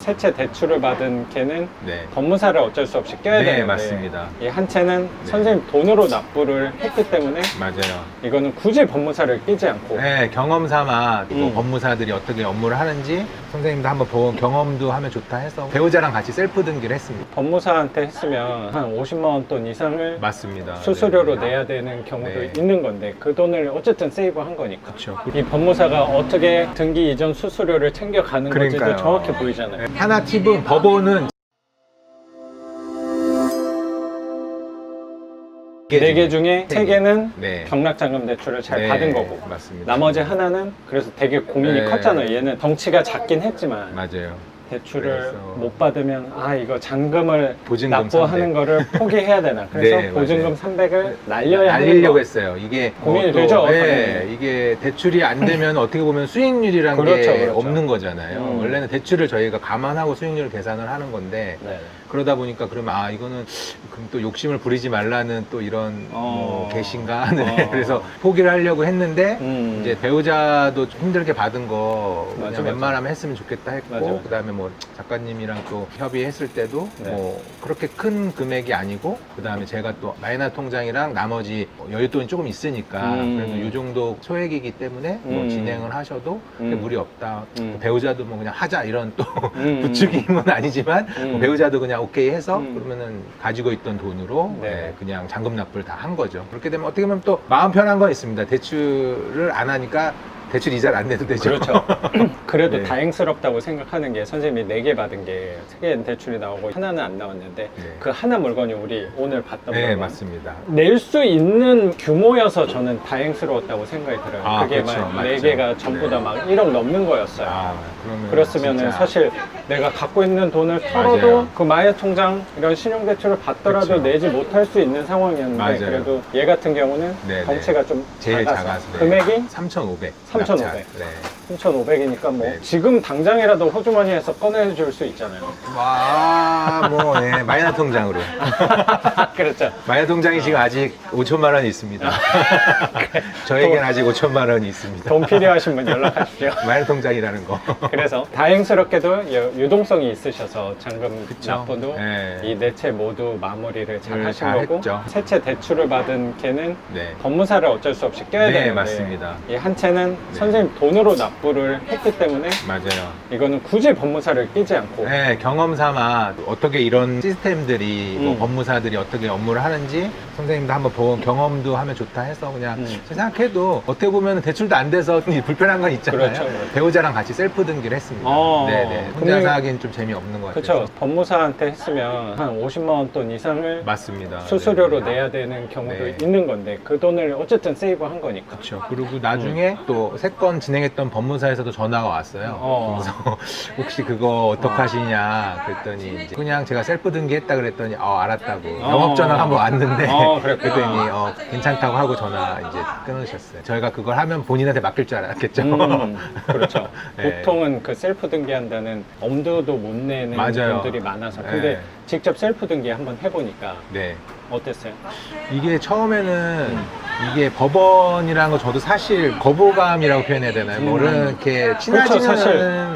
세 채 대출을 받은 걔는 네. 법무사를 어쩔 수 없이 껴야 네, 되는데 맞습니다. 이 한 채는 선생님 돈으로 납부를 했기 때문에 맞아요. 이거는 굳이 법무사를 끼지 않고 네, 경험 삼아 뭐 음. 법무사들이 어떻게 업무를 하는지 선생님도 한번 본 경험도 하면 좋다 해서 배우자랑 같이 셀프 등기를 했습니다. 법무사한테 했으면 한 50만 원 돈 이상을 맞습니다. 수수료로 네. 내야 되는 경우도 네. 있는 건데 그 돈을 어쨌든 세이브한 거니까. 그렇죠. 이 법무사가 어떻게 등기 이전 수수료를 챙겨가는 건지도 그러니까요. 정확히 보이잖아요. 하나 팁은 법원은 4개 중에 세 3개는 네. 경락자금 대출을 잘 네, 받은 거고 맞습니다. 나머지 하나는 그래서 되게 고민이 네. 컸잖아요. 얘는 덩치가 작긴 했지만 맞아요. 대출을 그래서 못 받으면 아 이거 잔금을 보증금 납부하는 300. 거를 포기해야 되나 그래서 네, 보증금 맞아요. 300을 날려야 하는 날리려고 거. 했어요. 이게 고민이 또, 되죠, 네, 당연히. 이게 대출이 안 되면 어떻게 보면 수익률이란 그렇죠, 게 그렇죠. 없는 거잖아요. 음. 원래는 대출을 저희가 감안하고 수익률을 계산을 하는 건데 네. 그러다 보니까 그러면 아 이거는 그럼 또 욕심을 부리지 말라는 또 이런 뭐 계신가 네. 그래서 포기를 하려고 했는데 이제 배우자도 좀 힘들게 받은 거 그냥 맞아, 맞아. 웬만하면 했으면 좋겠다 했고 맞아, 맞아. 그다음에 뭐 작가님이랑 또 협의했을 때도 네. 뭐 그렇게 큰 금액이 아니고 그다음에 제가 또 마이너 통장이랑 나머지 여윳돈이 조금 있으니까 그래도 이 정도 소액이기 때문에 뭐 진행을 하셔도 무리 없다. 배우자도 뭐 그냥 하자 이런 또 부추김은 아니지만 뭐 배우자도 그냥 오케이 해서 그러면은 가지고 있던 돈으로 네. 네, 그냥 잔금 납부를 다 한 거죠. 그렇게 되면 어떻게 보면 또 마음 편한 건 있습니다. 대출을 안 하니까 대출 이자를 안 내도 되죠. 그렇죠. 그래도 네. 다행스럽다고 생각하는 게 선생님이 4개 받은 게 3개 대출이 나오고 하나는 안 나왔는데 네. 그 하나 물건이 우리 오늘 봤던 네, 물건 맞습니다. 낼 수 있는 규모여서 저는 다행스러웠다고 생각이 들어요. 아, 그게 그렇죠. 막 맞죠. 4개가 전부 네. 다 막 1억 넘는 거였어요. 아, 그러면 그렇으면은 진짜 사실 내가 갖고 있는 돈을 털어도 맞아요. 그 마이너 통장 이런 신용대출을 받더라도 그쵸. 내지 못할 수 있는 상황이었는데 맞아요. 그래도 얘 같은 경우는 네네. 덩치가 좀 제일 작아서 작아서 네. 금액이 3,500. 3,500. 네. 3,500이니까 뭐 네. 지금 당장이라도 호주머니에서 꺼내줄 수 있잖아요. 와, 뭐, 네, 마이너 통장으로. 그렇죠. 마이너 통장이 지금 아직 5천만 원이 있습니다. 저에겐 아직 5천만 원이 있습니다. 돈 필요하신 분 연락하십시오. 마이너 통장이라는 거. 그래서 다행스럽게도 유동성이 있으셔서 잔금 그쵸. 납부도 네. 이 4채 모두 마무리를 잘 하신 잘 거고 했죠. 3채 대출을 받은 걔는 네. 법무사를 어쩔 수 없이 껴야 네, 되는데 맞습니다. 이 한 채는 네. 선생님 돈으로 납부를 했기 때문에 맞아요. 이거는 굳이 법무사를 끼지 않고 네, 경험 삼아 어떻게 이런 시스템들이 뭐 음. 법무사들이 어떻게 업무를 하는지 선생님도 한번 본 경험도 하면 좋다 해서 그냥 생각해도 어떻게 보면 대출도 안 돼서 불편한 건 있잖아요. 그렇죠, 그렇죠. 배우자랑 같이 셀프 등기를 했습니다. 네네. 혼자서 근데- 하기엔 좀 재미없는 것 같아요. 그렇죠. 법무사한테 했으면 한 50만 원 돈 이상을 맞습니다. 수수료로 네. 내야 되는 경우도 네. 있는 건데 그 돈을 어쨌든 세이브한 거니까. 그렇죠. 그리고 나중에 또 3건 진행했던 법무사에서도 전화가 왔어요. 그래서 혹시 그거 어떡하시냐 그랬더니 이제 그냥 제가 셀프 등기했다 그랬더니 알았다고 영업 전화가 한번 왔는데 그랬구나. 그랬더니 괜찮다고 하고 전화 이제 끊으셨어요. 저희가 그걸 하면 본인한테 맡길 줄 알았겠죠. 그렇죠. 네. 보통은 그 셀프 등기한다는 엄두도 못 내는 맞아요. 분들이 많아서. 근데 네. 직접 셀프 등기 한번 해보니까 네. 어땠어요? 이게 처음에는 이게 법원이라는 거 저도 사실 거부감이라고 표현해야 되나요? 뭐를 이렇게 친하지는 그렇죠. 사실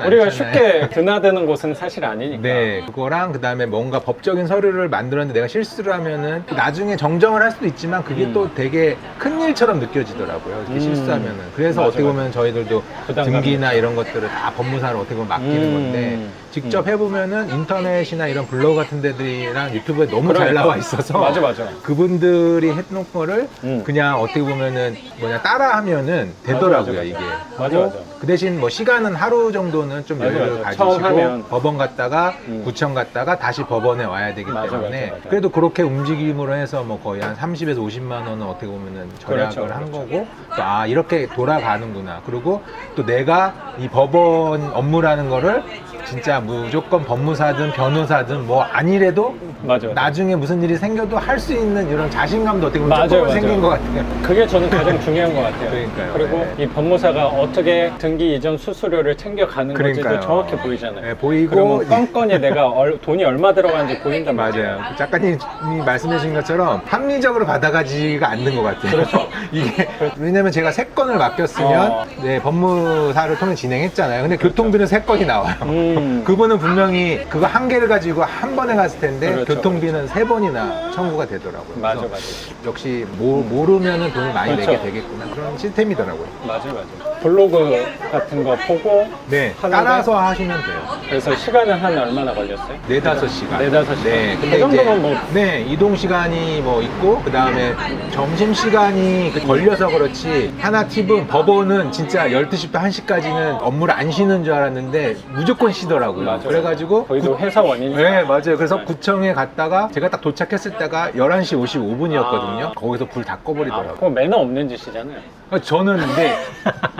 우리가 않잖아요. 쉽게 드나드는 곳은 사실 아니니까. 네, 그거랑 그다음에 뭔가 법적인 서류를 만들었는데 내가 실수를 하면은 나중에 정정을 할 수도 있지만 그게 또 되게 큰 일처럼 느껴지더라고요. 이렇게 실수하면은. 그래서 맞아, 어떻게 맞아. 보면 저희들도 부담감이 등기나 이런 것들을 다 법무사로 어떻게 보면 맡기는 건데 직접 해보면은 인터넷이나 이런 블로그 같은 데들이랑 유튜브에 너무 잘 그러니까. 나와 있어서 맞아. 그분들이 해놓은 거를 그냥 어떻게 보면은 따라하면은 되더라고요. 맞아. 이게. 맞아, 그리고 맞아. 그 대신 뭐 시간은 하루 정도는 좀 맞아, 여유를 맞아. 처음 가지시고 하면. 법원 갔다가 구청 갔다가 다시 법원에 와야 되기 맞아, 때문에 맞아, 맞아. 그래도 그렇게 움직임으로 해서 뭐 거의 한 30에서 50만 원은 어떻게 보면은 절약을 그렇죠, 한 그렇죠. 거고 또 이렇게 돌아가는구나. 그리고 또 내가 이 법원 업무라는 거를 진짜 무조건 법무사든 변호사든 뭐 아니래도 맞아. 나중에 무슨 일이 생겨도 할 수 있는 이런 자신감도 어떻게 보면 맞아요, 조금 맞아요. 생긴 것 같아요. 그게 저는 가장 중요한 것 같아요. 그러니까요. 그리고 네. 이 법무사가 어떻게 등기 이전 수수료를 챙겨가는 건지도 그러니까요. 정확히 보이잖아요. 네, 보이고 그러면 건건이 내가 돈이 얼마 들어가는지 보인단 말이에요. 맞아요. 그 작가님이 말씀해 주신 것처럼 합리적으로 받아가지가 않는 것 같아요. 그렇죠. 이게 왜냐면 제가 3건을 맡겼으면 네, 법무사를 통해 진행했잖아요. 근데 교통비는 3건이 나와요. 그분은 분명히 그거 한 개를 가지고 한 번에 갔을 텐데 그렇죠, 교통비는 3번이나 청구가 되더라고요. 맞아, 그래서 맞아. 역시 모르면은 돈을 많이 그렇죠. 내게 되겠구나 그런 시스템이더라고요. 맞아, 맞아. 블로그 같은 거 보고 네, 하는데 따라서 하시면 돼요. 그래서 시간은 한 얼마나 걸렸어요? 4-5시간. 4-5시간. 네, 그 정도면 뭐 네, 이동 시간이 뭐 있고, 그 다음에 점심 시간이 걸려서 그렇지, 하나 팁은 법원은 진짜 12시부터 1시까지는 업무를 안 쉬는 줄 알았는데, 무조건 쉬더라고요. 맞아요. 그래가지고, 거기도 회사원이니까. 네, 맞아요. 그래서 구청에 갔다가, 제가 딱 도착했을 때가 11시 55분이었거든요. 아. 거기서 불 다 꺼버리더라고요. 그거 매너 없는 짓이잖아요. 저는 근데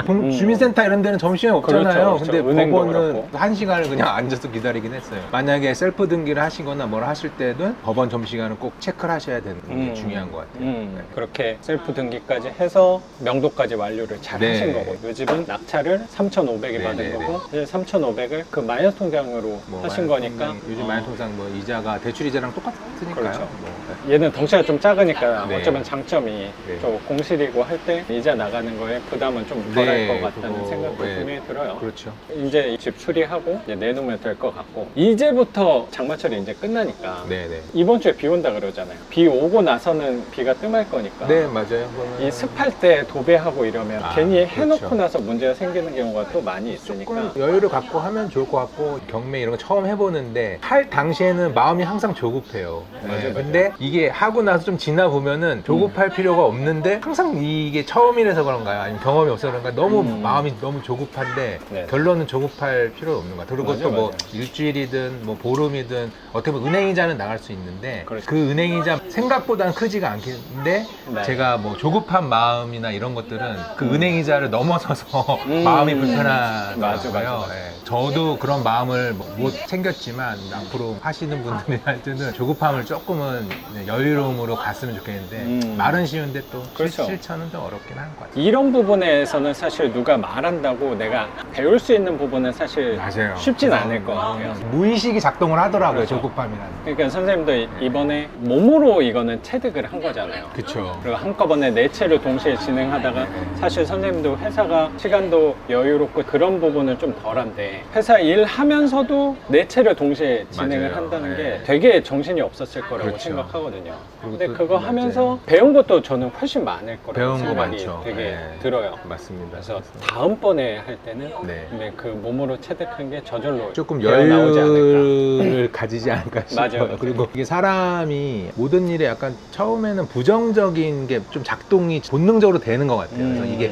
주민센터 이런 데는 점심에 없잖아요. 그렇죠, 그렇죠. 근데 은행도 법원은 그렇고. 1시간을 그냥 앉아서 기다리긴 했어요. 만약에 셀프 등기를 하시거나 뭘 하실 때는 법원 점심시간을 꼭 체크를 하셔야 되는 게 중요한 것 같아요. 네. 그렇게 셀프 등기까지 해서 명도까지 완료를 잘 네. 하신 거고 요즘은 낙찰을 3,500에 네, 받은 네, 거고 이제 3,500을 그 마이너스 통장으로 뭐 하신 거니까 요즘 마이너통장 뭐 이자가 대출 이자랑 똑같으니까요. 그렇죠. 뭐. 얘는 덩치가 좀 작으니까 네. 어쩌면 장점이 네. 좀 공실이고 할 때 이자 나가는 거에 부담은 좀 덜할 네, 것 같다는 그거, 생각도 네. 분명히 들어요. 그렇죠. 이제 집 수리하고 이제 내놓으면 될 것 같고 이제부터 장마철이 이제 끝나니까 네네. 이번 주에 비 온다 그러잖아요. 비 오고 나서는 비가 뜸할 거니까 네, 맞아요. 그거는 이 습할 때 도배하고 이러면 아, 괜히 해놓고 그렇죠. 나서 문제가 생기는 경우가 또 많이 있으니까 조금 여유를 갖고 하면 좋을 것 같고 경매 이런 거 처음 해보는데 할 당시에는 마음이 항상 조급해요. 맞아요. 근데 이게 하고 나서 좀 지나 보면은 조급할 필요가 없는데 항상 이게 처음이라서 그런가요? 아니면 경험이 없어서 그런가? 너무 마음이 너무 조급한데 네. 결론은 조급할 필요 없는 것 같아요. 그리고 맞아요, 또 뭐 맞아요. 일주일이든 뭐 보름이든 어떻게 보면 은행이자는 나갈 수 있는데 그렇죠. 그 은행이자 생각보다는 크지가 않긴데 네. 제가 뭐 조급한 마음이나 이런 것들은 그 은행이자를 넘어서서 음. 마음이 불편하더라고요. 맞아, 맞아. 예. 저도 그런 마음을 못 챙겼지만 앞으로 하시는 분들한테는 조급함을 조금은 여유로움으로 갔으면 좋겠는데 말은 쉬운데 또 그렇죠. 실천은 좀 어렵긴 한 것 같아요. 이런 부분에서는 사실 누가 말한다고 내가 배울 수 있는 부분은 사실 맞아요. 쉽진 않을 것 같아요. 무의식이 작동을 하더라고요. 그렇죠. 조급함이라는. 그러니까 선생님도 이번에 몸으로 이거는 체득을 한 거잖아요. 그렇죠. 그리고 한꺼번에 네 채를 동시에 진행하다가 사실 선생님도 회사가 시간도 여유롭고 그런 부분은 좀 덜한데 회사 일하면서도 네 채를 동시에 진행을 맞아요. 한다는 게 네. 되게 정신이 없었을 거라고 그렇죠. 생각하거든요. 그리고 근데 또 그거 맞아요. 하면서 배운 것도 저는 훨씬 많을 거라고 배운 거 생각이 많죠. 되게 네. 들어요. 맞습니다. 그래서 다음번에 할 때는 네. 근데 그 몸으로 체득한 게 저절로 조금 나오지 않을까. 여유를 가지지 않을까 싶어요. 맞아요, 맞아요. 그리고 이게 사람이 모든 일에 약간 처음에는 부정적인 게 좀 작동이 본능적으로 되는 것 같아요. 그래서 이게